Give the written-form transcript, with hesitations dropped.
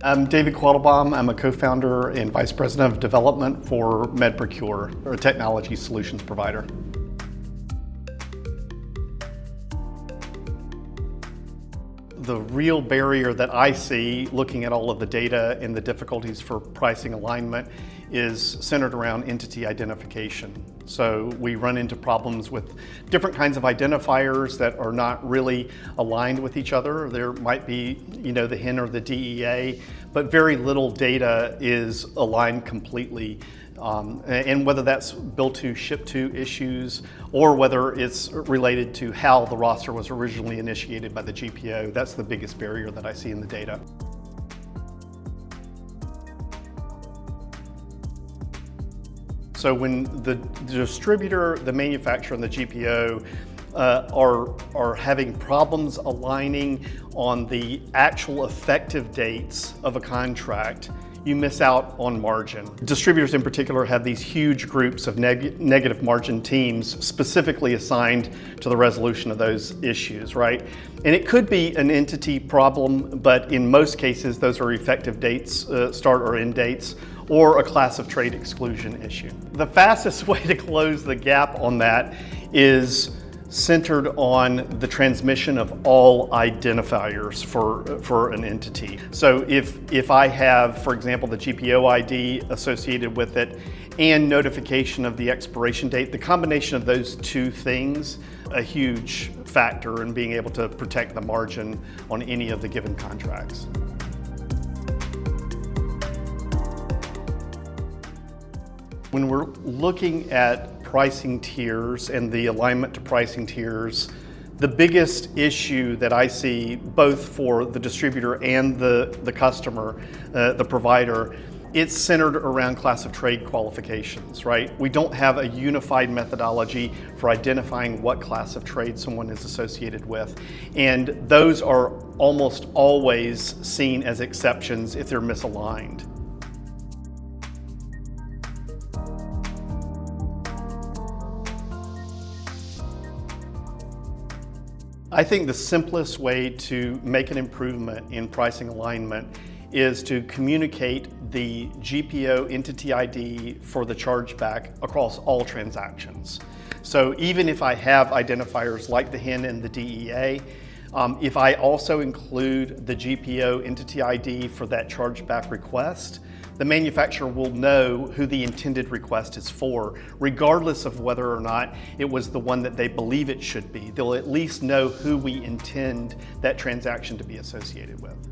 I'm David Quattlebaum. I'm a co-founder and vice president of development for MedProcure, or a technology solutions provider. The real barrier that I see looking at all of the data and the difficulties for pricing alignment is centered around entity identification. So we run into problems with different kinds of identifiers that are not really aligned with each other. There might be, the HIN or the DEA, but very little data is aligned completely. And whether that's built to ship to issues or whether it's related to how the roster was originally initiated by the GPO, that's the biggest barrier that I see in the data. So when the distributor, the manufacturer, and the GPO are having problems aligning on the actual effective dates of a contract, you miss out on margin. Distributors in particular have these huge groups of negative margin teams specifically assigned to the resolution of those issues, right? And it could be an entity problem, but in most cases, those are effective dates, start or end dates, or a class of trade exclusion issue. The fastest way to close the gap on that is centered on the transmission of all identifiers for an entity. So if I have, for example, the GPO ID associated with it and notification of the expiration date, the combination of those two things, a huge factor in being able to protect the margin on any of the given contracts. When we're looking at pricing tiers and the alignment to pricing tiers, the biggest issue that I see both for the distributor and the customer, the provider, it's centered around class of trade qualifications, right? We don't have a unified methodology for identifying what class of trade someone is associated with. And those are almost always seen as exceptions if they're misaligned. I think the simplest way to make an improvement in pricing alignment is to communicate the GPO entity ID for the chargeback across all transactions. So even if I have identifiers like the HIN and the DEA, if I also include the GPO entity ID for that chargeback request, the manufacturer will know who the intended request is for, regardless of whether or not it was the one that they believe it should be. They'll at least know who we intend that transaction to be associated with.